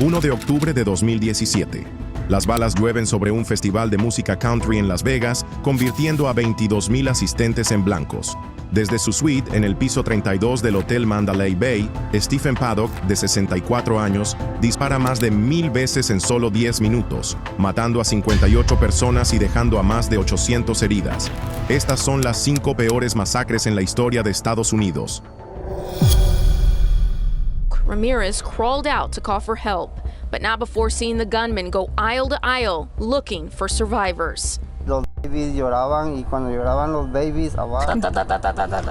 1 de octubre de 2017. Las balas llueven sobre un festival de música country en Las Vegas, convirtiendo a 22,000 asistentes en blancos. Desde su suite en el piso 32 del Hotel Mandalay Bay, Stephen Paddock, de 64 años, dispara más de 1,000 veces en solo 10 minutos, matando a 58 personas y dejando a más de 800 heridas. Estas son las 5 peores masacres en la historia de Estados Unidos. Ramirez crawled out to call for help, but not before seeing the gunman go aisle to aisle looking for survivors. Los babies lloraban y cuando lloraban los babies abajo.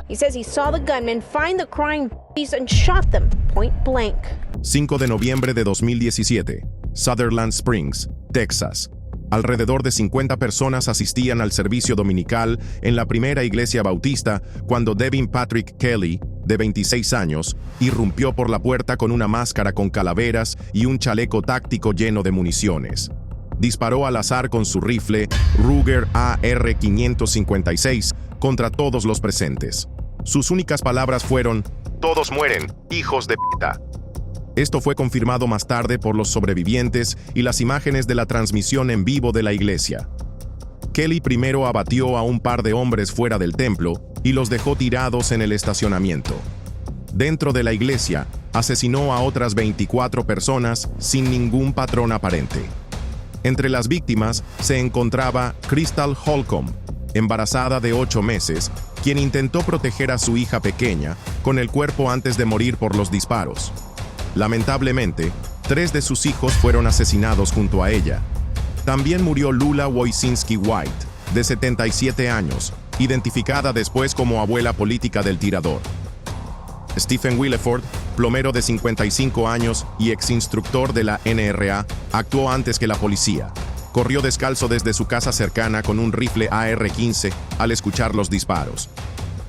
He says he saw the gunman find the crying babies and shot them point blank. 5 de noviembre de 2017. Sutherland Springs, Texas. Alrededor de 50 personas asistían al servicio dominical en la primera iglesia bautista cuando Devin Patrick Kelly, de 26 años, irrumpió por la puerta con una máscara con calaveras y un chaleco táctico lleno de municiones. Disparó al azar con su rifle Ruger AR-556 contra todos los presentes. Sus únicas palabras fueron: "Todos mueren, hijos de p***". Esto fue confirmado más tarde por los sobrevivientes y las imágenes de la transmisión en vivo de la iglesia. Kelly primero abatió a un par de hombres fuera del templo y los dejó tirados en el estacionamiento. Dentro de la iglesia, asesinó a otras 24 personas sin ningún patrón aparente. Entre las víctimas se encontraba Crystal Holcomb, embarazada de 8 meses, quien intentó proteger a su hija pequeña con el cuerpo antes de morir por los disparos. Lamentablemente, 3 de sus hijos fueron asesinados junto a ella. También murió Lula Woisinski White, de 77 años, identificada después como abuela política del tirador. Stephen Willeford, plomero de 55 años y exinstructor de la NRA, actuó antes que la policía. Corrió descalzo desde su casa cercana con un rifle AR-15 al escuchar los disparos.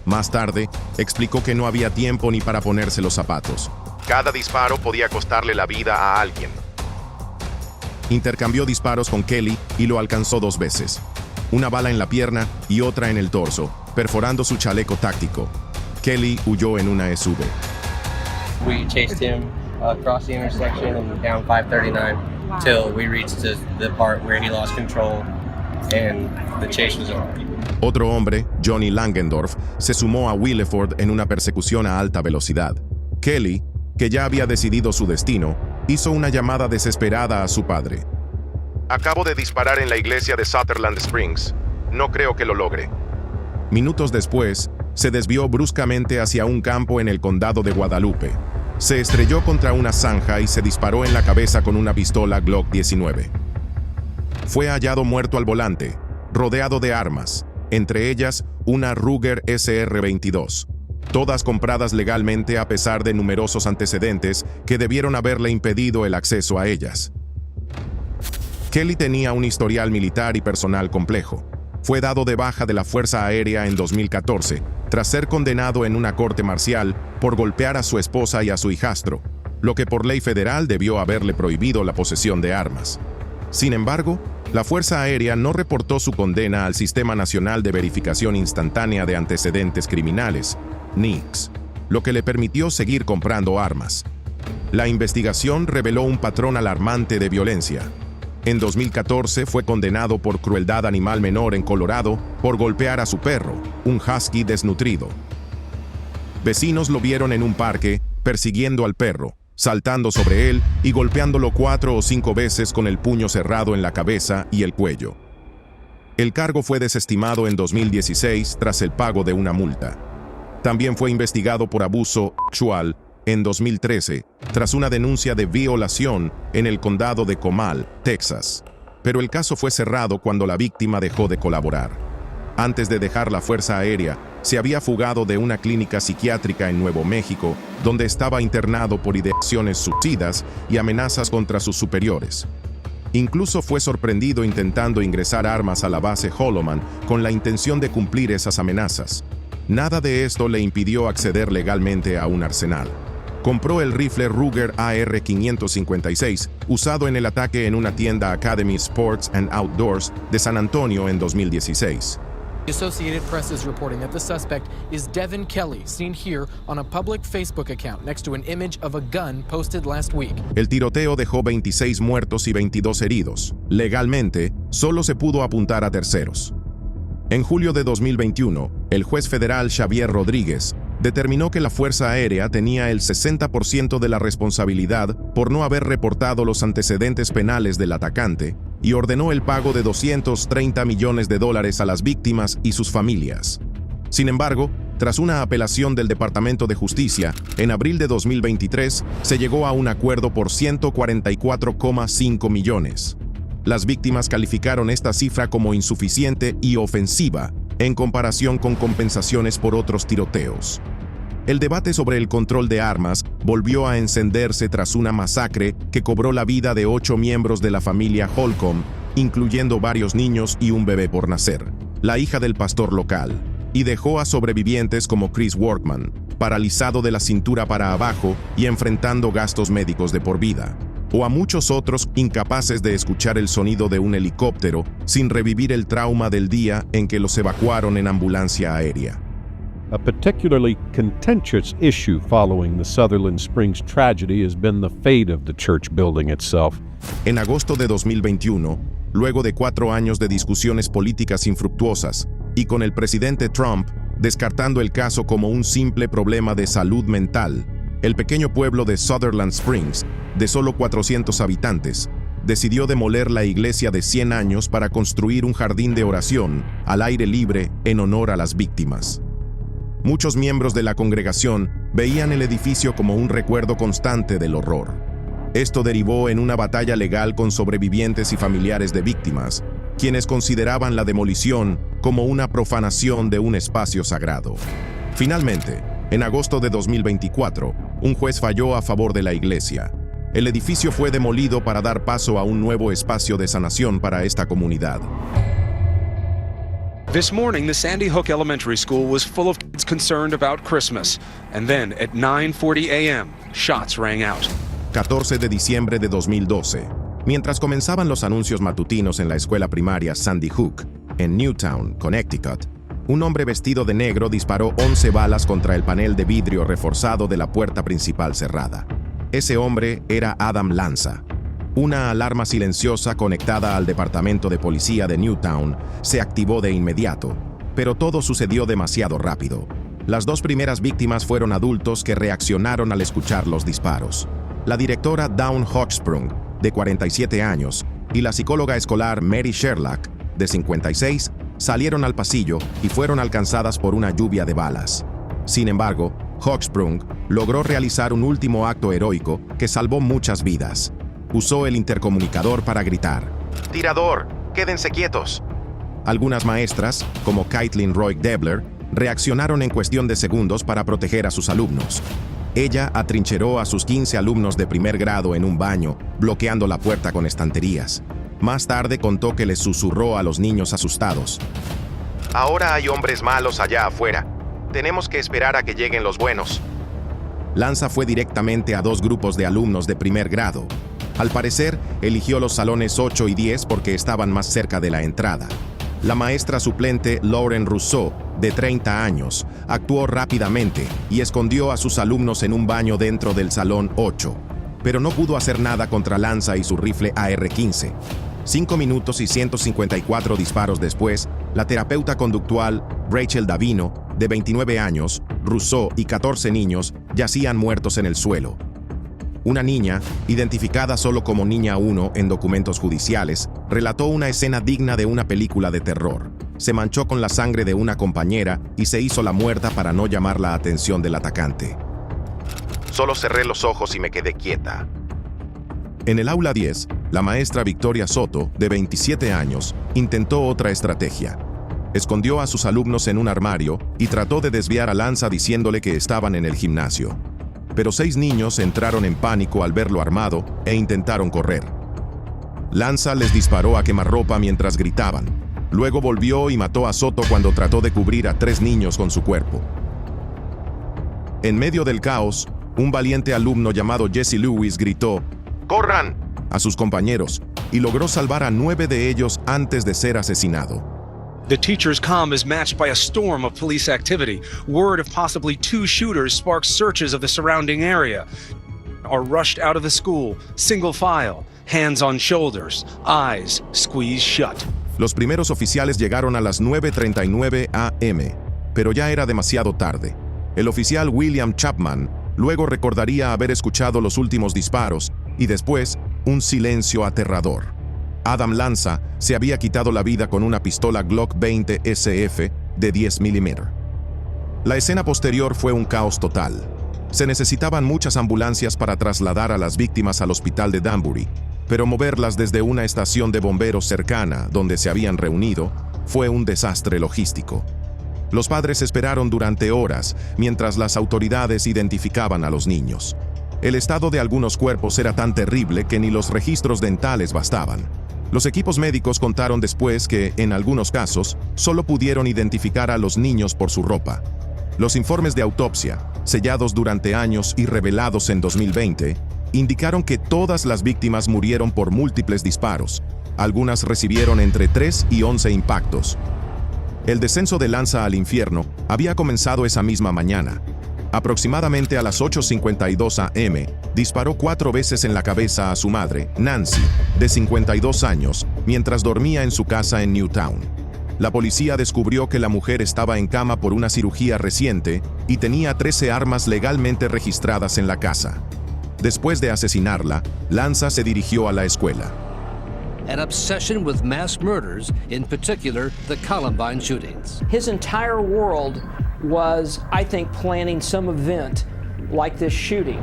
Más tarde, explicó que no había tiempo ni para ponerse los zapatos. Cada disparo podía costarle la vida a alguien. Intercambió disparos con Kelly y lo alcanzó 2 veces. Una bala en la pierna y otra en el torso, perforando su chaleco táctico. Kelly huyó en una SUV. We chased him across the intersection and down 539 till we reached the part where he lost control and the chase was over. Otro hombre, Johnny Langendorf, se sumó a Willeford en una persecución a alta velocidad. Kelly, que ya había decidido su destino, hizo una llamada desesperada a su padre. Acabo de disparar en la iglesia de Sutherland Springs. No creo que lo logre. Minutos después, se desvió bruscamente hacia un campo en el condado de Guadalupe. Se estrelló contra una zanja y se disparó en la cabeza con una pistola Glock 19. Fue hallado muerto al volante, rodeado de armas, entre ellas una Ruger SR-22. Todas compradas legalmente a pesar de numerosos antecedentes que debieron haberle impedido el acceso a ellas. Kelly tenía un historial militar y personal complejo. Fue dado de baja de la Fuerza Aérea en 2014, tras ser condenado en una corte marcial por golpear a su esposa y a su hijastro, lo que por ley federal debió haberle prohibido la posesión de armas. Sin embargo, la Fuerza Aérea no reportó su condena al Sistema Nacional de Verificación Instantánea de Antecedentes Criminales, NICS, lo que le permitió seguir comprando armas. La investigación reveló un patrón alarmante de violencia. En 2014 fue condenado por crueldad animal menor en Colorado por golpear a su perro, un husky desnutrido. Vecinos lo vieron en un parque persiguiendo al perro, saltando sobre él y golpeándolo 4 o 5 veces con el puño cerrado en la cabeza y el cuello. El cargo fue desestimado en 2016 tras el pago de una multa. También fue investigado por abuso sexual en 2013, tras una denuncia de violación en el condado de Comal, Texas. Pero el caso fue cerrado cuando la víctima dejó de colaborar. Antes de dejar la Fuerza Aérea, se había fugado de una clínica psiquiátrica en Nuevo México, donde estaba internado por ideaciones suicidas y amenazas contra sus superiores. Incluso fue sorprendido intentando ingresar armas a la base Holloman con la intención de cumplir esas amenazas. Nada de esto le impidió acceder legalmente a un arsenal. Compró el rifle Ruger AR-556, usado en el ataque en una tienda Academy Sports and Outdoors de San Antonio en 2016. The Associated Press is reporting that the suspect is Devin Kelly, seen here on a public Facebook account next to an image of a gun posted last week. El tiroteo dejó 26 muertos y 22 heridos. Legalmente, solo se pudo apuntar a terceros. En julio de 2021, el juez federal Xavier Rodríguez determinó que la Fuerza Aérea tenía el 60% de la responsabilidad por no haber reportado los antecedentes penales del atacante y ordenó el pago de $230 millones a las víctimas y sus familias. Sin embargo, tras una apelación del Departamento de Justicia, en abril de 2023 se llegó a un acuerdo por $144,5 millones. Las víctimas calificaron esta cifra como insuficiente y ofensiva en comparación con compensaciones por otros tiroteos. El debate sobre el control de armas volvió a encenderse tras una masacre que cobró la vida de 8 miembros de la familia Holcomb, incluyendo varios niños y un bebé por nacer, la hija del pastor local, y dejó a sobrevivientes como Chris Workman, paralizado de la cintura para abajo y enfrentando gastos médicos de por vida, o a muchos otros incapaces de escuchar el sonido de un helicóptero sin revivir el trauma del día en que los evacuaron en ambulancia aérea. A particularly contentious issue following the Sutherland Springs tragedy has been the fate of the church building itself. En agosto de 2021, luego de 4 años de discusiones políticas infructuosas y con el presidente Trump descartando el caso como un simple problema de salud mental, el pequeño pueblo de Sutherland Springs, de solo 400 habitantes, decidió demoler la iglesia de 100 años para construir un jardín de oración al aire libre en honor a las víctimas. Muchos miembros de la congregación veían el edificio como un recuerdo constante del horror. Esto derivó en una batalla legal con sobrevivientes y familiares de víctimas, quienes consideraban la demolición como una profanación de un espacio sagrado. Finalmente, en agosto de 2024, un juez falló a favor de la iglesia. El edificio fue demolido para dar paso a un nuevo espacio de sanación para esta comunidad. This morning, the Sandy Hook Elementary School was full of kids concerned about Christmas. And then, at 9:40 a.m., shots rang out. 14 de diciembre de 2012. Mientras comenzaban los anuncios matutinos en la escuela primaria Sandy Hook, en Newtown, Connecticut, un hombre vestido de negro disparó 11 balas contra el panel de vidrio reforzado de la puerta principal cerrada. Ese hombre era Adam Lanza. Una alarma silenciosa conectada al departamento de policía de Newtown se activó de inmediato, pero todo sucedió demasiado rápido. Las 2 primeras víctimas fueron adultos que reaccionaron al escuchar los disparos. La directora Dawn Hochsprung, de 47 años, y la psicóloga escolar Mary Sherlock, de 56, salieron al pasillo y fueron alcanzadas por una lluvia de balas. Sin embargo, Hochsprung logró realizar un último acto heroico que salvó muchas vidas. Usó el intercomunicador para gritar: ¡Tirador! ¡Quédense quietos! Algunas maestras, como Caitlin Roy Debler, reaccionaron en cuestión de segundos para proteger a sus alumnos. Ella atrincheró a sus 15 alumnos de primer grado en un baño, bloqueando la puerta con estanterías. Más tarde contó que les susurró a los niños asustados: «Ahora hay hombres malos allá afuera. Tenemos que esperar a que lleguen los buenos». Lanza fue directamente a 2 grupos de alumnos de primer grado. Al parecer, eligió los salones 8 y 10 porque estaban más cerca de la entrada. La maestra suplente Lauren Rousseau, de 30 años, actuó rápidamente y escondió a sus alumnos en un baño dentro del salón 8, pero no pudo hacer nada contra Lanza y su rifle AR-15. 5 minutos y 154 disparos después, la terapeuta conductual Rachel Davino, de 29 años, Rousseau y 14 niños yacían muertos en el suelo. Una niña, identificada solo como Niña 1 en documentos judiciales, relató una escena digna de una película de terror. Se manchó con la sangre de una compañera y se hizo la muerta para no llamar la atención del atacante. Solo cerré los ojos y me quedé quieta. En el aula 10, la maestra Victoria Soto, de 27 años, intentó otra estrategia. Escondió a sus alumnos en un armario y trató de desviar a Lanza diciéndole que estaban en el gimnasio. Pero 6 niños entraron en pánico al verlo armado e intentaron correr. Lanza les disparó a quemarropa mientras gritaban. Luego volvió y mató a Soto cuando trató de cubrir a 3 niños con su cuerpo. En medio del caos, un valiente alumno llamado Jesse Lewis gritó ¡Corran!, a sus compañeros y logró salvar a 9 de ellos antes de ser asesinado. The teacher's calm is matched by a storm of police activity. Word of possibly 2 shooters sparks searches of the surrounding area. Are rushed out of the school, single file, hands on shoulders, eyes squeezed shut. Los primeros oficiales llegaron a las 9:39 a.m., pero ya era demasiado tarde. El oficial William Chapman luego recordaría haber escuchado los últimos disparos y después un silencio aterrador. Adam Lanza se había quitado la vida con una pistola Glock 20 SF de 10 mm. La escena posterior fue un caos total. Se necesitaban muchas ambulancias para trasladar a las víctimas al hospital de Danbury, pero moverlas desde una estación de bomberos cercana donde se habían reunido fue un desastre logístico. Los padres esperaron durante horas mientras las autoridades identificaban a los niños. El estado de algunos cuerpos era tan terrible que ni los registros dentales bastaban. Los equipos médicos contaron después que, en algunos casos, solo pudieron identificar a los niños por su ropa. Los informes de autopsia, sellados durante años y revelados en 2020, indicaron que todas las víctimas murieron por múltiples disparos. Algunas recibieron entre 3 y 11 impactos. El descenso de Lanza al infierno había comenzado esa misma mañana. Aproximadamente a las 8:52 a.m., disparó 4 veces en la cabeza a su madre, Nancy, de 52 años, mientras dormía en su casa en Newtown. La policía descubrió que la mujer estaba en cama por una cirugía reciente y tenía 13 armas legalmente registradas en la casa. Después de asesinarla, Lanza se dirigió a la escuela. An obsession with mass murders, in particular the Columbine shootings. His entire world was, I think, planning some event like this shooting.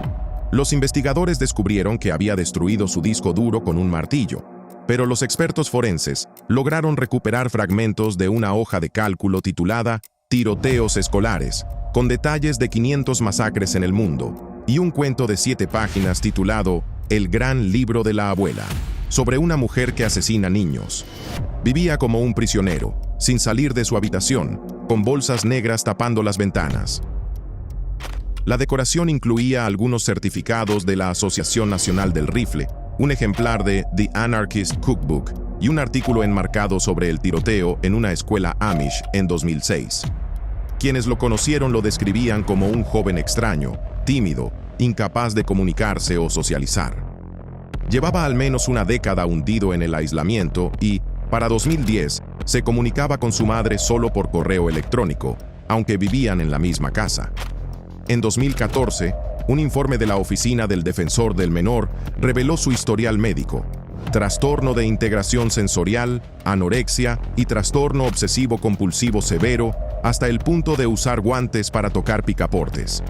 Los investigadores descubrieron que había destruido su disco duro con un martillo, pero los expertos forenses lograron recuperar fragmentos de una hoja de cálculo titulada Tiroteos escolares, con detalles de 500 masacres en el mundo, y un cuento de 7 páginas titulado El gran libro de la abuela, sobre una mujer que asesina niños. Vivía como un prisionero, sin salir de su habitación, con bolsas negras tapando las ventanas. La decoración incluía algunos certificados de la Asociación Nacional del Rifle, un ejemplar de The Anarchist Cookbook y un artículo enmarcado sobre el tiroteo en una escuela Amish en 2006. Quienes lo conocieron lo describían como un joven extraño, tímido, incapaz de comunicarse o socializar. Llevaba al menos una década hundido en el aislamiento y, para 2010, se comunicaba con su madre solo por correo electrónico, aunque vivían en la misma casa. En 2014, un informe de la Oficina del Defensor del Menor reveló su historial médico: trastorno de integración sensorial, anorexia y trastorno obsesivo-compulsivo severo, hasta el punto de usar guantes para tocar picaportes.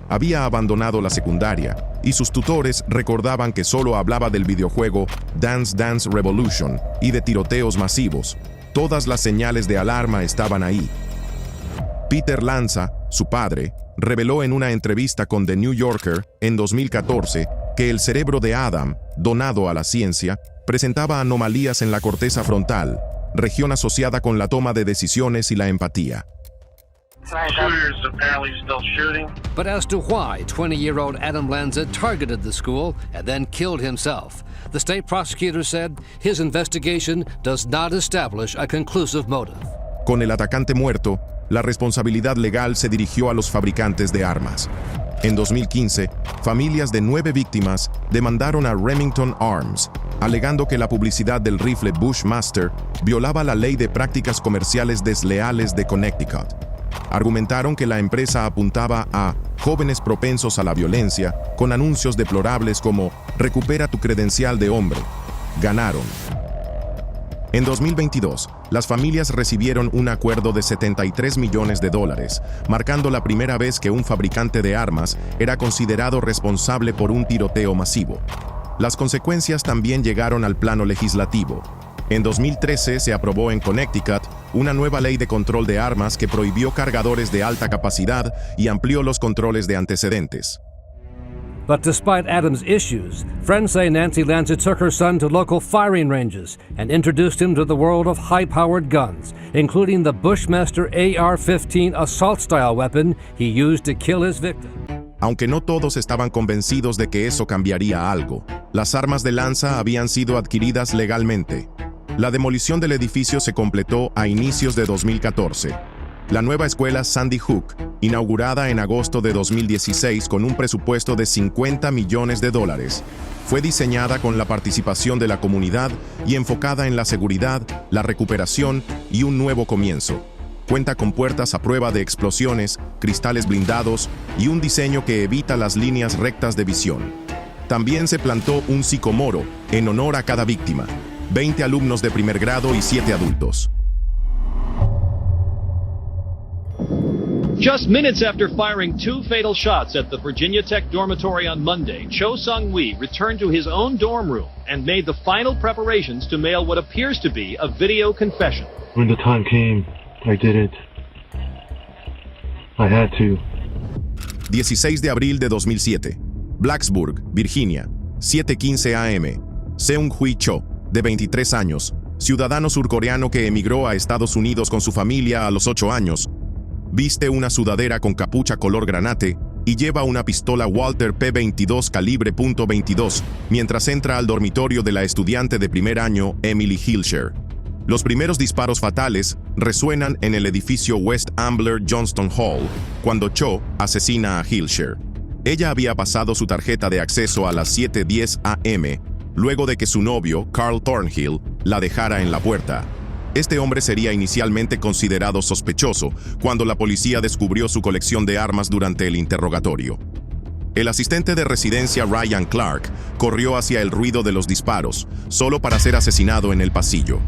Había abandonado la secundaria y sus tutores recordaban que solo hablaba del videojuego Dance Dance Revolution y de tiroteos masivos. Todas las señales de alarma estaban ahí. Peter Lanza, su padre, reveló en una entrevista con The New Yorker en 2014 que el cerebro de Adam, donado a la ciencia, presentaba anomalías en la corteza frontal, región asociada con la toma de decisiones y la empatía. Shooters apparently still shooting. But as to why 20-year-old Adam Lanza targeted the school and then killed himself, the state prosecutor said his investigation does not establish a conclusive motive. Con el atacante muerto, la responsabilidad legal se dirigió a los fabricantes de armas. En 2015, familias de 9 víctimas demandaron a Remington Arms, alegando que la publicidad del rifle Bushmaster violaba la ley de prácticas comerciales desleales de Connecticut. Argumentaron que la empresa apuntaba a jóvenes propensos a la violencia con anuncios deplorables como «Recupera tu credencial de hombre». Ganaron. En 2022, las familias recibieron un acuerdo de $73 millones, marcando la primera vez que un fabricante de armas era considerado responsable por un tiroteo masivo. Las consecuencias también llegaron al plano legislativo. En 2013 se aprobó en Connecticut una nueva ley de control de armas que prohibió cargadores de alta capacidad y amplió los controles de antecedentes. But despite Adam's issues, friends say Nancy Lanza took her son to local firing ranges and introduced him to the world of high-powered guns, including the Bushmaster AR-15 assault-style weapon he used to kill his victim. Aunque no todos estaban convencidos de que eso cambiaría algo, las armas de Lanza habían sido adquiridas legalmente. La demolición del edificio se completó a inicios de 2014. La nueva escuela Sandy Hook, inaugurada en agosto de 2016 con un presupuesto de $50 millones, fue diseñada con la participación de la comunidad y enfocada en la seguridad, la recuperación y un nuevo comienzo. Cuenta con puertas a prueba de explosiones, cristales blindados y un diseño que evita las líneas rectas de visión. También se plantó un sicomoro en honor a cada víctima, 20 alumnos de primer grado y 7 adultos. Just minutes after firing 2 fatal shots at the Virginia Tech dormitory on Monday, Cho Sung-wi returned to his own dorm room and made the final preparations to mail what appears to be a video confession. When the time came, I did it. I had to. 16 de abril de 2007. Blacksburg, Virginia, 7:15 a.m. Seung-hui Cho, de 23 años, ciudadano surcoreano que emigró a Estados Unidos con su familia a los 8 años, viste una sudadera con capucha color granate y lleva una pistola Walter P22 calibre .22 mientras entra al dormitorio de la estudiante de primer año Emily Hilscher. Los primeros disparos fatales resuenan en el edificio West Ambler Johnston Hall cuando Cho asesina a Hilscher. Ella había pasado su tarjeta de acceso a las 7:10 a.m. luego de que su novio, Carl Thornhill, la dejara en la puerta. Este hombre sería inicialmente considerado sospechoso cuando la policía descubrió su colección de armas durante el interrogatorio. El asistente de residencia Ryan Clark corrió hacia el ruido de los disparos, solo para ser asesinado en el pasillo.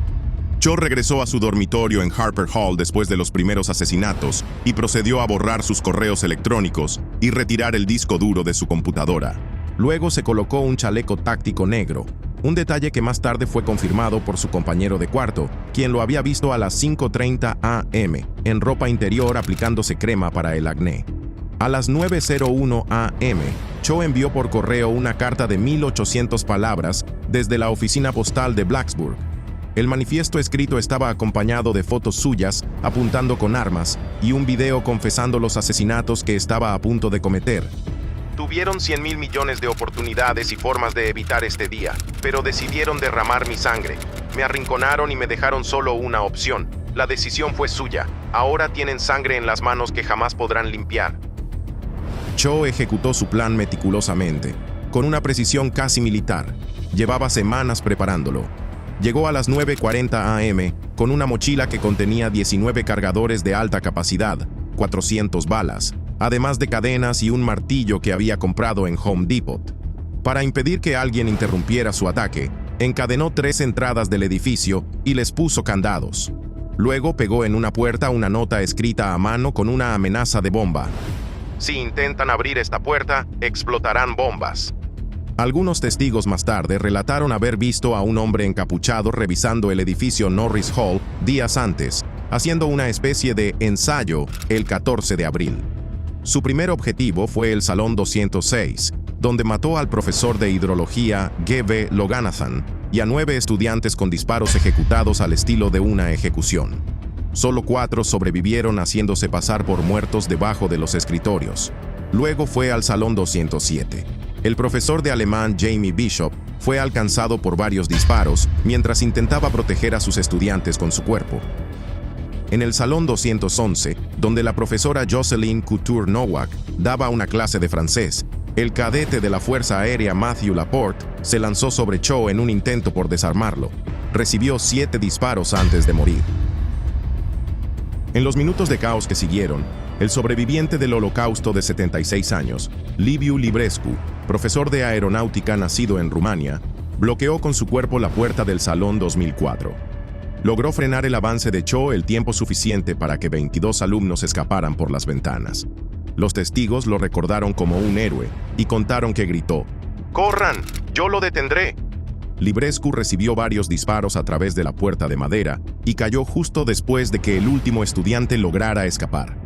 Cho regresó a su dormitorio en Harper Hall después de los primeros asesinatos y procedió a borrar sus correos electrónicos y retirar el disco duro de su computadora. Luego se colocó un chaleco táctico negro, un detalle que más tarde fue confirmado por su compañero de cuarto, quien lo había visto a las 5:30 a.m. en ropa interior aplicándose crema para el acné. A las 9:01 a.m., Cho envió por correo una carta de 1.800 palabras desde la oficina postal de Blacksburg. El manifiesto escrito estaba acompañado de fotos suyas apuntando con armas y un video confesando los asesinatos que estaba a punto de cometer. Tuvieron 100.000 millones de oportunidades y formas de evitar este día, pero decidieron derramar mi sangre. Me arrinconaron y me dejaron solo una opción. La decisión fue suya. Ahora tienen sangre en las manos que jamás podrán limpiar. Cho ejecutó su plan meticulosamente, con una precisión casi militar. Llevaba semanas preparándolo. Llegó a las 9:40 a.m. con una mochila que contenía 19 cargadores de alta capacidad, 400 balas, además de cadenas y un martillo que había comprado en Home Depot. Para impedir que alguien interrumpiera su ataque, encadenó 3 entradas del edificio y les puso candados. Luego pegó en una puerta una nota escrita a mano con una amenaza de bomba. Si intentan abrir esta puerta, explotarán bombas. Algunos testigos más tarde relataron haber visto a un hombre encapuchado revisando el edificio Norris Hall días antes, haciendo una especie de ensayo el 14 de abril. Su primer objetivo fue el Salón 206, donde mató al profesor de hidrología G.B. Loganathan y a 9 estudiantes con disparos ejecutados al estilo de una ejecución. Solo 4 sobrevivieron haciéndose pasar por muertos debajo de los escritorios. Luego fue al Salón 207. El profesor de alemán Jamie Bishop fue alcanzado por varios disparos mientras intentaba proteger a sus estudiantes con su cuerpo. En el Salón 211, donde la profesora Jocelyn Couture Nowak daba una clase de francés, el cadete de la Fuerza Aérea Matthew Laporte se lanzó sobre Cho en un intento por desarmarlo. Recibió 7 disparos antes de morir. En los minutos de caos que siguieron, el sobreviviente del Holocausto de 76 años, Liviu Librescu, profesor de aeronáutica nacido en Rumania, bloqueó con su cuerpo la puerta del Salón 2004. Logró frenar el avance de Cho el tiempo suficiente para que 22 alumnos escaparan por las ventanas. Los testigos lo recordaron como un héroe y contaron que gritó: ¡Corran! ¡Yo lo detendré! Librescu recibió varios disparos a través de la puerta de madera y cayó justo después de que el último estudiante lograra escapar.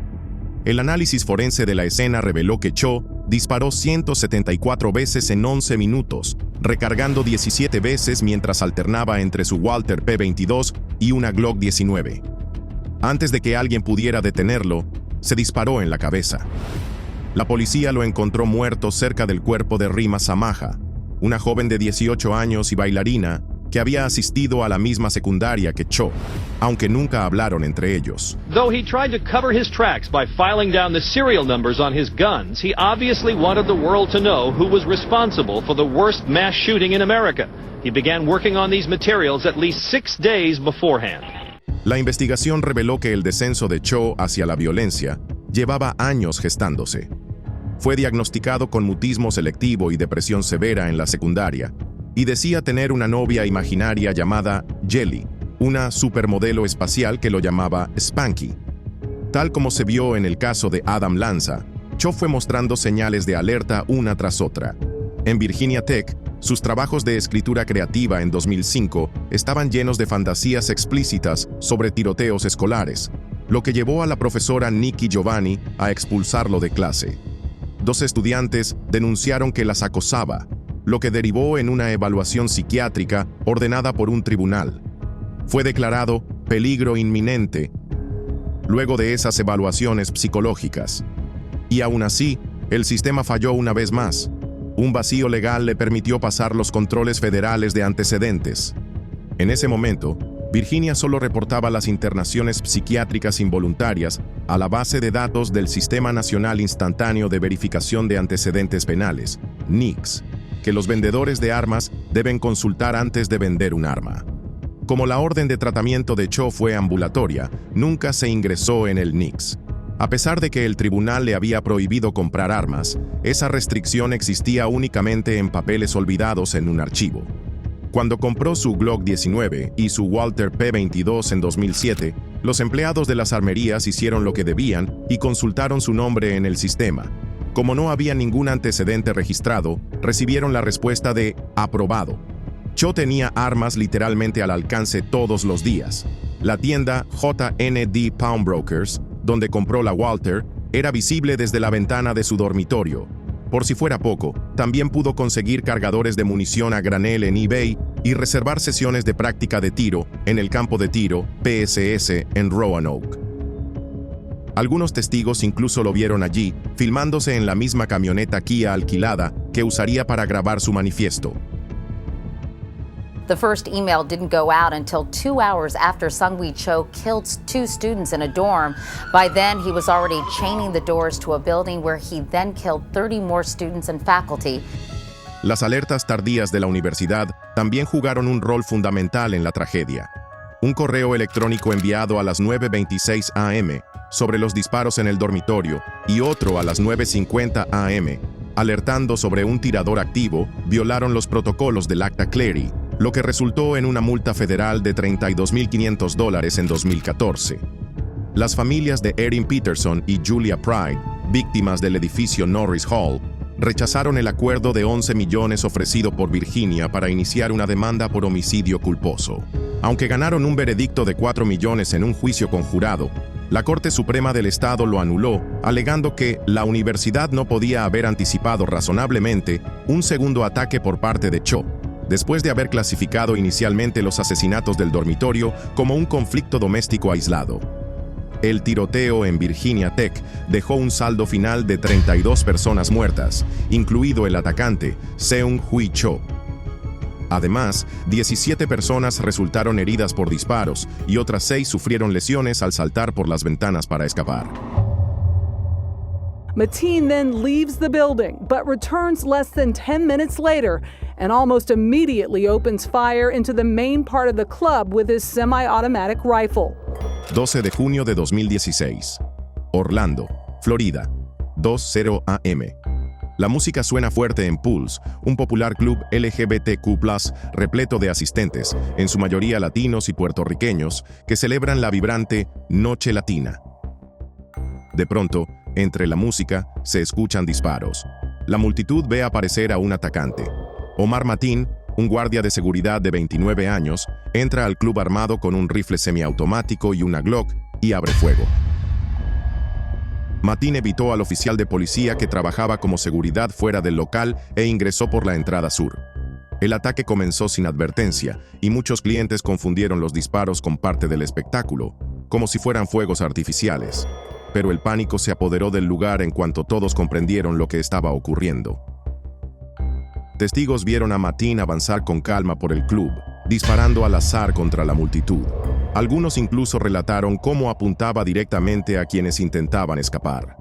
El análisis forense de la escena reveló que Cho disparó 174 veces en 11 minutos, recargando 17 veces mientras alternaba entre su Walter P22 y una Glock 19. Antes de que alguien pudiera detenerlo, se disparó en la cabeza. La policía lo encontró muerto cerca del cuerpo de Rima Samaja, una joven de 18 años y bailarina que había asistido a la misma secundaria que Cho, aunque nunca hablaron entre ellos. Though he tried to cover his tracks by filing down the serial numbers on his guns, he obviously wanted the world to know who was responsible for the worst mass shooting in America. He began working on these materials at least 6 days beforehand. La investigación reveló que el descenso de Cho hacia la violencia llevaba años gestándose. Fue diagnosticado con mutismo selectivo y depresión severa en la secundaria, y decía tener una novia imaginaria llamada Jelly, una supermodelo espacial que lo llamaba Spanky. Tal como se vio en el caso de Adam Lanza, Cho fue mostrando señales de alerta una tras otra. En Virginia Tech, sus trabajos de escritura creativa en 2005 estaban llenos de fantasías explícitas sobre tiroteos escolares, lo que llevó a la profesora Nikki Giovanni a expulsarlo de clase. 2 estudiantes denunciaron que las acosaba, lo que derivó en una evaluación psiquiátrica ordenada por un tribunal. Fue declarado peligro inminente luego de esas evaluaciones psicológicas. Y aún así, el sistema falló una vez más. Un vacío legal le permitió pasar los controles federales de antecedentes. En ese momento, Virginia solo reportaba las internaciones psiquiátricas involuntarias a la base de datos del Sistema Nacional Instantáneo de Verificación de Antecedentes Penales, NICS, que los vendedores de armas deben consultar antes de vender un arma. Como la orden de tratamiento de Cho fue ambulatoria, nunca se ingresó en el NICS. A pesar de que el tribunal le había prohibido comprar armas, esa restricción existía únicamente en papeles olvidados en un archivo. Cuando compró su Glock 19 y su Walther P22 en 2007, los empleados de las armerías hicieron lo que debían y consultaron su nombre en el sistema. Como no había ningún antecedente registrado, recibieron la respuesta de aprobado. Cho tenía armas literalmente al alcance todos los días. La tienda JND Pawnbrokers, donde compró la Walther, era visible desde la ventana de su dormitorio. Por si fuera poco, también pudo conseguir cargadores de munición a granel en eBay y reservar sesiones de práctica de tiro en el campo de tiro PSS en Roanoke. Algunos testigos incluso lo vieron allí, filmándose en la misma camioneta Kia alquilada que usaría para grabar su manifiesto. The first email didn't go out until 2 hours after Seung-Hui Cho killed 2 students in a dorm. By then, he was already chaining the doors to a building where he then killed 30 more students and faculty. Las alertas tardías de la universidad también jugaron un rol fundamental en la tragedia. Un correo electrónico enviado a las 9:26 a.m. sobre los disparos en el dormitorio y otro a las 9:50 a.m., alertando sobre un tirador activo, violaron los protocolos del Acta Clery, lo que resultó en una multa federal de $32,500 en 2014. Las familias de Erin Peterson y Julia Pride, víctimas del edificio Norris Hall, rechazaron el acuerdo de 11 millones ofrecido por Virginia para iniciar una demanda por homicidio culposo. Aunque ganaron un veredicto de 4 millones en un juicio conjurado, la Corte Suprema del Estado lo anuló, alegando que la universidad no podía haber anticipado razonablemente un segundo ataque por parte de Cho, después de haber clasificado inicialmente los asesinatos del dormitorio como un conflicto doméstico aislado. El tiroteo en Virginia Tech dejó un saldo final de 32 personas muertas, incluido el atacante, Seung-Hui Cho. Además, 17 personas resultaron heridas por disparos y otras 6 sufrieron lesiones al saltar por las ventanas para escapar. Mateen then leaves the building, but returns less than 10 minutes later and almost immediately opens fire into the main part of the club with his semi-automatic rifle. 12 de junio de 2016. Orlando, Florida, 2:0 a.m. La música suena fuerte en Pulse, un popular club LGBTQ+, repleto de asistentes, en su mayoría latinos y puertorriqueños, que celebran la vibrante Noche Latina. De pronto, entre la música, se escuchan disparos. La multitud ve aparecer a un atacante. Omar Mateen, un guardia de seguridad de 29 años, entra al club armado con un rifle semiautomático y una Glock y abre fuego. Mateen evitó al oficial de policía que trabajaba como seguridad fuera del local e ingresó por la entrada sur. El ataque comenzó sin advertencia y muchos clientes confundieron los disparos con parte del espectáculo, como si fueran fuegos artificiales. Pero el pánico se apoderó del lugar en cuanto todos comprendieron lo que estaba ocurriendo. Testigos vieron a Mateen avanzar con calma por el club, disparando al azar contra la multitud. Algunos incluso relataron cómo apuntaba directamente a quienes intentaban escapar.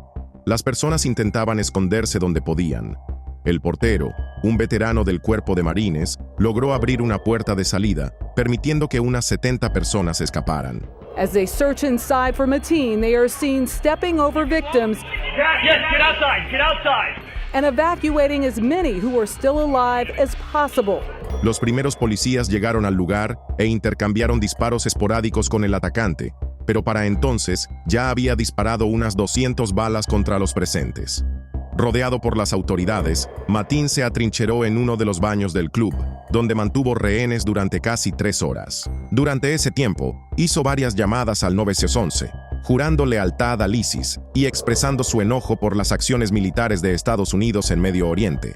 Las personas intentaban esconderse donde podían. El portero, un veterano del cuerpo de marines, logró abrir una puerta de salida, permitiendo que unas 70 personas escaparan. As they search inside for Mateen, they are seen stepping over victims Get outside! and evacuating as many who are still alive as possible. Los primeros policías llegaron al lugar e intercambiaron disparos esporádicos con el atacante, pero para entonces ya había disparado unas 200 balas contra los presentes. Rodeado por las autoridades, Mateen se atrincheró en uno de los baños del club, donde mantuvo rehenes durante casi 3 horas. Durante ese tiempo, hizo varias llamadas al 911, jurando lealtad al ISIS y expresando su enojo por las acciones militares de Estados Unidos en Medio Oriente.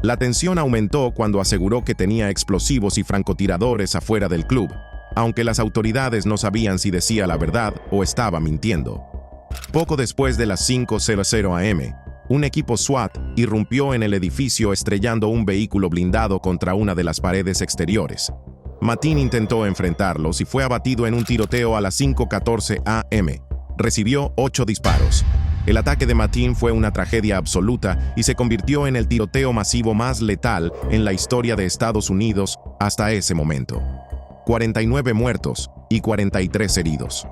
La tensión aumentó cuando aseguró que tenía explosivos y francotiradores afuera del club, aunque las autoridades no sabían si decía la verdad o estaba mintiendo. Poco después de las 5:00 am, un equipo SWAT irrumpió en el edificio estrellando un vehículo blindado contra una de las paredes exteriores. Mateen intentó enfrentarlos y fue abatido en un tiroteo a las 5:14 am. Recibió 8 disparos. El ataque de Mateen fue una tragedia absoluta y se convirtió en el tiroteo masivo más letal en la historia de Estados Unidos hasta ese momento. 49 muertos y 43 heridos.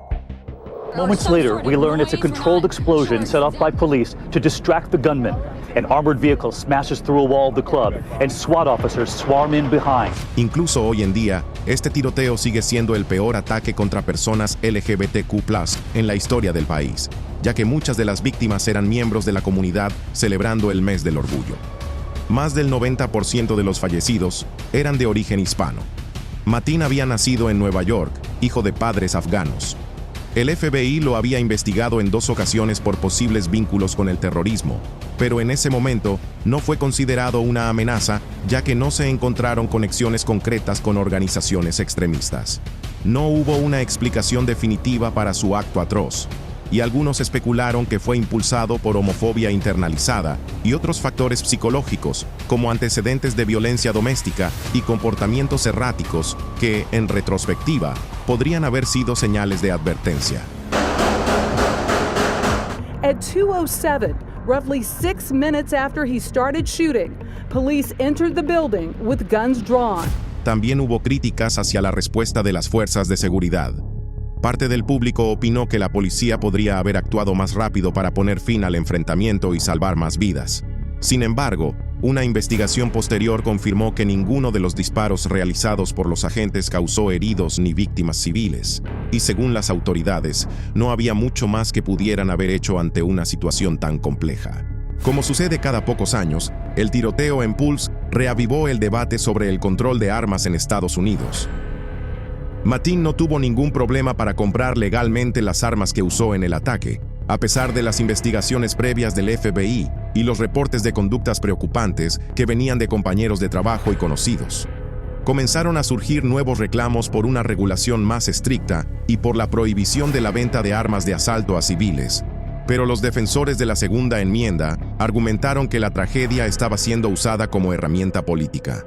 Moments later, we learn it's a controlled explosion set off by police to distract the gunman. An armored vehicle smashes through a wall of the club, and SWAT officers swarm in behind. Incluso hoy en día, este tiroteo sigue siendo el peor ataque contra personas LGBTQ+ en la historia del país, ya que muchas de las víctimas eran miembros de la comunidad celebrando el mes del orgullo. Más del 90% de los fallecidos eran de origen hispano. Mateen había nacido en Nueva York, hijo de padres afganos. El FBI lo había investigado en 2 ocasiones por posibles vínculos con el terrorismo, pero en ese momento no fue considerado una amenaza, ya que no se encontraron conexiones concretas con organizaciones extremistas. No hubo una explicación definitiva para su acto atroz, y algunos especularon que fue impulsado por homofobia internalizada y otros factores psicológicos, como antecedentes de violencia doméstica y comportamientos erráticos que, en retrospectiva, podrían haber sido señales de advertencia. At 2:07, roughly 6 minutes after he started shooting, police entered the building with guns drawn. También hubo críticas hacia la respuesta de las fuerzas de seguridad. Parte del público opinó que la policía podría haber actuado más rápido para poner fin al enfrentamiento y salvar más vidas. Sin embargo, una investigación posterior confirmó que ninguno de los disparos realizados por los agentes causó heridos ni víctimas civiles, y según las autoridades, no había mucho más que pudieran haber hecho ante una situación tan compleja. Como sucede cada pocos años, el tiroteo en Pulse reavivó el debate sobre el control de armas en Estados Unidos. Mateen no tuvo ningún problema para comprar legalmente las armas que usó en el ataque, a pesar de las investigaciones previas del FBI y los reportes de conductas preocupantes que venían de compañeros de trabajo y conocidos. Comenzaron a surgir nuevos reclamos por una regulación más estricta y por la prohibición de la venta de armas de asalto a civiles, pero los defensores de la Segunda Enmienda argumentaron que la tragedia estaba siendo usada como herramienta política.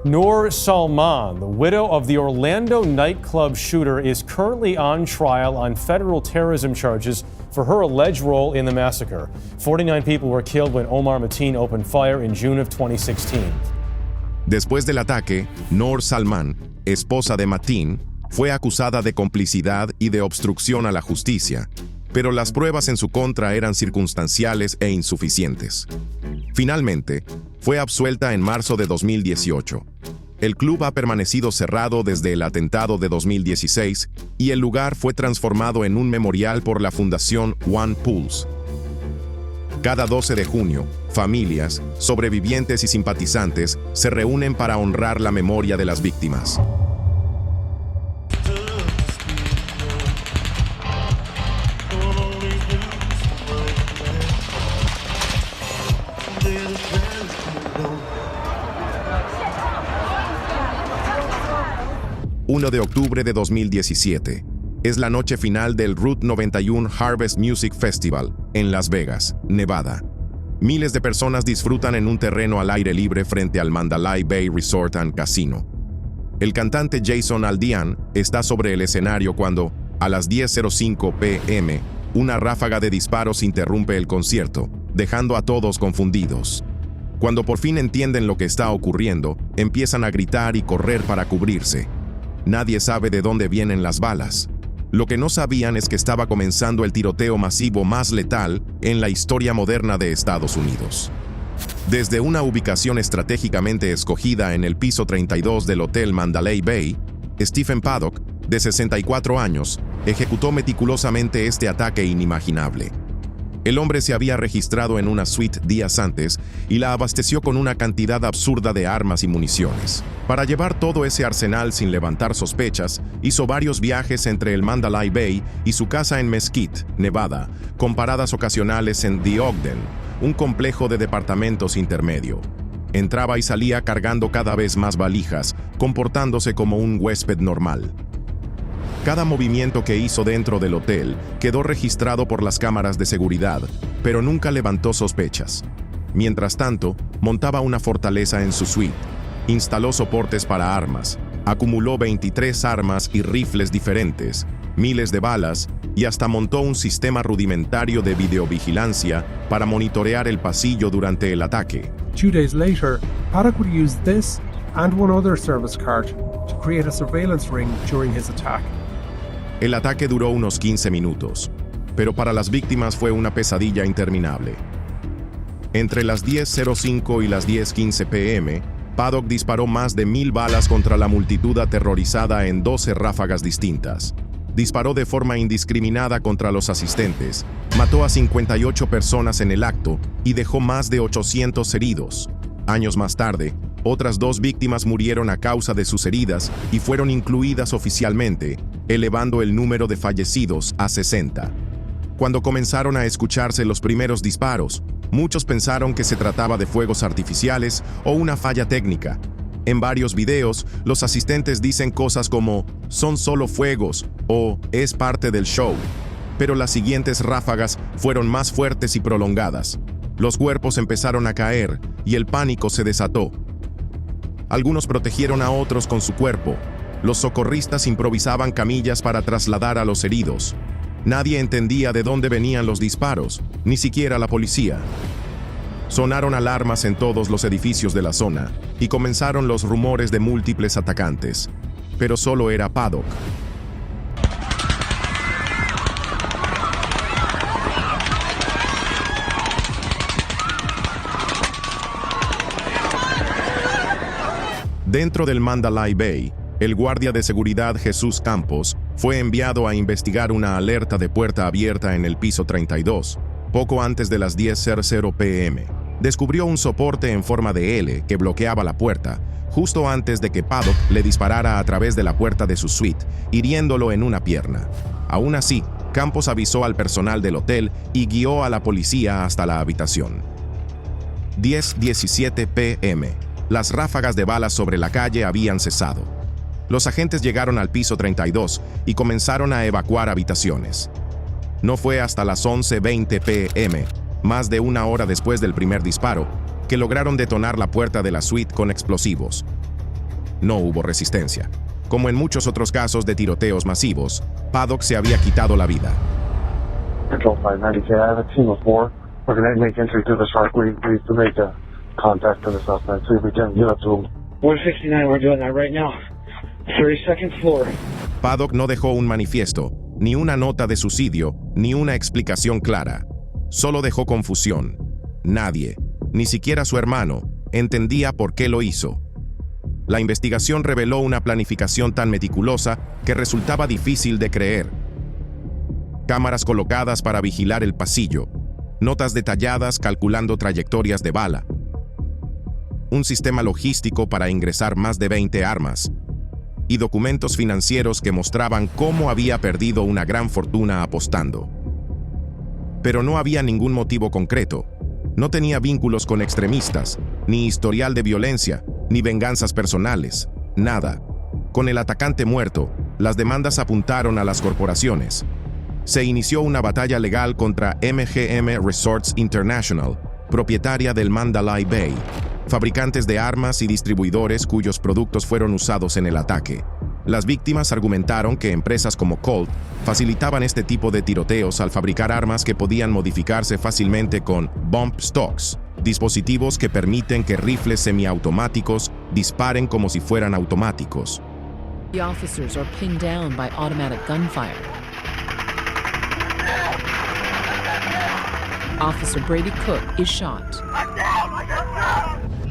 Noor Salman, the widow of the Orlando nightclub shooter, is currently on trial on federal terrorism charges for her alleged role in the massacre. 49 people were killed when Omar Mateen opened fire in June of 2016. Después del ataque, Noor Salman, esposa de Mateen, fue acusada de complicidad y de obstrucción a la justicia, pero las pruebas en su contra eran circunstanciales e insuficientes. Finalmente, fue absuelta en marzo de 2018. El club ha permanecido cerrado desde el atentado de 2016 y el lugar fue transformado en un memorial por la fundación One Pulse. Cada 12 de junio, familias, sobrevivientes y simpatizantes se reúnen para honrar la memoria de las víctimas. ...1 de octubre de 2017. Es la noche final del Route 91 Harvest Music Festival en Las Vegas, Nevada. Miles de personas disfrutan en un terreno al aire libre frente al Mandalay Bay Resort and Casino. El cantante Jason Aldean está sobre el escenario cuando, a las 10:05 p.m., una ráfaga de disparos interrumpe el concierto, dejando a todos confundidos. Cuando por fin entienden lo que está ocurriendo, empiezan a gritar y correr para cubrirse. Nadie sabe de dónde vienen las balas. Lo que no sabían es que estaba comenzando el tiroteo masivo más letal en la historia moderna de Estados Unidos. Desde una ubicación estratégicamente escogida en el piso 32 del Hotel Mandalay Bay, Stephen Paddock, de 64 años, ejecutó meticulosamente este ataque inimaginable. El hombre se había registrado en una suite días antes y la abasteció con una cantidad absurda de armas y municiones. Para llevar todo ese arsenal sin levantar sospechas, hizo varios viajes entre el Mandalay Bay y su casa en Mesquite, Nevada, con paradas ocasionales en The Ogden, un complejo de departamentos intermedio. Entraba y salía cargando cada vez más valijas, comportándose como un huésped normal. Cada movimiento que hizo dentro del hotel quedó registrado por las cámaras de seguridad, pero nunca levantó sospechas. Mientras tanto, montaba una fortaleza en su suite, instaló soportes para armas, acumuló 23 armas y rifles diferentes, miles de balas y hasta montó un sistema rudimentario de videovigilancia para monitorear el pasillo durante el ataque. 2 days later, Paddock would use this and one other service card to create a surveillance ring during his attack. El ataque duró unos 15 minutos, pero para las víctimas fue una pesadilla interminable. Entre las 10:05 y las 10:15 p.m., Paddock disparó más de 1000 balas contra la multitud aterrorizada en 12 ráfagas distintas. Disparó de forma indiscriminada contra los asistentes, mató a 58 personas en el acto y dejó más de 800 heridos. Años más tarde, otras 2 víctimas murieron a causa de sus heridas y fueron incluidas oficialmente, elevando el número de fallecidos a 60. Cuando comenzaron a escucharse los primeros disparos, muchos pensaron que se trataba de fuegos artificiales o una falla técnica. En varios videos, los asistentes dicen cosas como «son solo fuegos» o «es parte del show». Pero las siguientes ráfagas fueron más fuertes y prolongadas. Los cuerpos empezaron a caer y el pánico se desató. Algunos protegieron a otros con su cuerpo. Los socorristas improvisaban camillas para trasladar a los heridos. Nadie entendía de dónde venían los disparos, ni siquiera la policía. Sonaron alarmas en todos los edificios de la zona y comenzaron los rumores de múltiples atacantes. Pero solo era Paddock. Dentro del Mandalay Bay, el guardia de seguridad Jesús Campos fue enviado a investigar una alerta de puerta abierta en el piso 32, poco antes de las 10:00 p.m. Descubrió un soporte en forma de L que bloqueaba la puerta, justo antes de que Paddock le disparara a través de la puerta de su suite, hiriéndolo en una pierna. Aún así, Campos avisó al personal del hotel y guió a la policía hasta la habitación. 10:17 p.m. Las ráfagas de balas sobre la calle habían cesado. Los agentes llegaron al piso 32 y comenzaron a evacuar habitaciones. No fue hasta las 11:20 p.m., más de una hora después del primer disparo, que lograron detonar la puerta de la suite con explosivos. No hubo resistencia. Como en muchos otros casos de tiroteos masivos, Paddock se había quitado la vida. Control 590K, I have a team of 4. We're going to make entry to the shark. We need to make a contact to the suspect, see if we can get up to him. 169, we're doing that right now. 32nd floor. Paddock no dejó un manifiesto, ni una nota de suicidio, ni una explicación clara. Solo dejó confusión. Nadie, ni siquiera su hermano, entendía por qué lo hizo. La investigación reveló una planificación tan meticulosa que resultaba difícil de creer. Cámaras colocadas para vigilar el pasillo, notas detalladas calculando trayectorias de bala, un sistema logístico para ingresar más de 20 armas, y documentos financieros que mostraban cómo había perdido una gran fortuna apostando. Pero no había ningún motivo concreto. No tenía vínculos con extremistas, ni historial de violencia, ni venganzas personales, nada. Con el atacante muerto, las demandas apuntaron a las corporaciones. Se inició una batalla legal contra MGM Resorts International, propietaria del Mandalay Bay, fabricantes de armas y distribuidores cuyos productos fueron usados en el ataque. Las víctimas argumentaron que empresas como Colt facilitaban este tipo de tiroteos al fabricar armas que podían modificarse fácilmente con bump stocks, dispositivos que permiten que rifles semiautomáticos disparen como si fueran automáticos. The officers are pinned down by automatic gunfire. Officer Brady Cook is shot.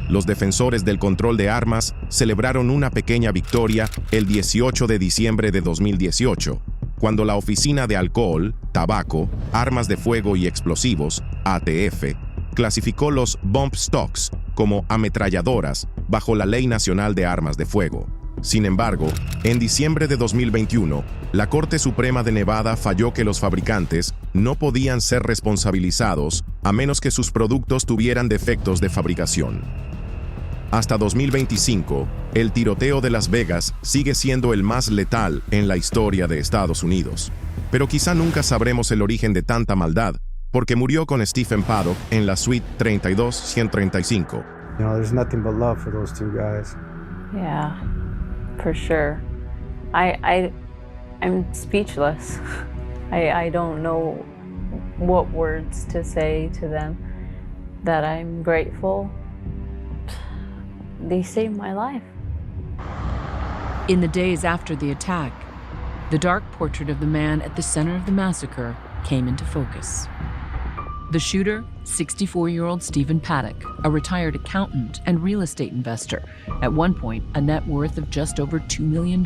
Los defensores del control de armas celebraron una pequeña victoria el 18 de diciembre de 2018, cuando la Oficina de Alcohol, Tabaco, Armas de Fuego y Explosivos, ATF, clasificó los bump stocks como ametralladoras bajo la Ley Nacional de Armas de Fuego. Sin embargo, en diciembre de 2021, la Corte Suprema de Nevada falló que los fabricantes no podían ser responsabilizados a menos que sus productos tuvieran defectos de fabricación. Hasta 2025, el tiroteo de Las Vegas sigue siendo el más letal en la historia de Estados Unidos. Pero quizá nunca sabremos el origen de tanta maldad, porque murió con Stephen Paddock en la suite 32135. You know, there's nothing but love for those two guys. Yeah, for sure. I'm speechless. I don't know what words to say to them, that I'm grateful. They saved my life. In the days after the attack, the dark portrait of the man at the center of the massacre came into focus. The shooter, 64-year-old Stephen Paddock, a retired accountant and real estate investor, at one point a net worth of just over $2 million.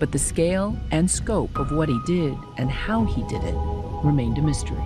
But the scale and scope of what he did and how he did it remained a mystery.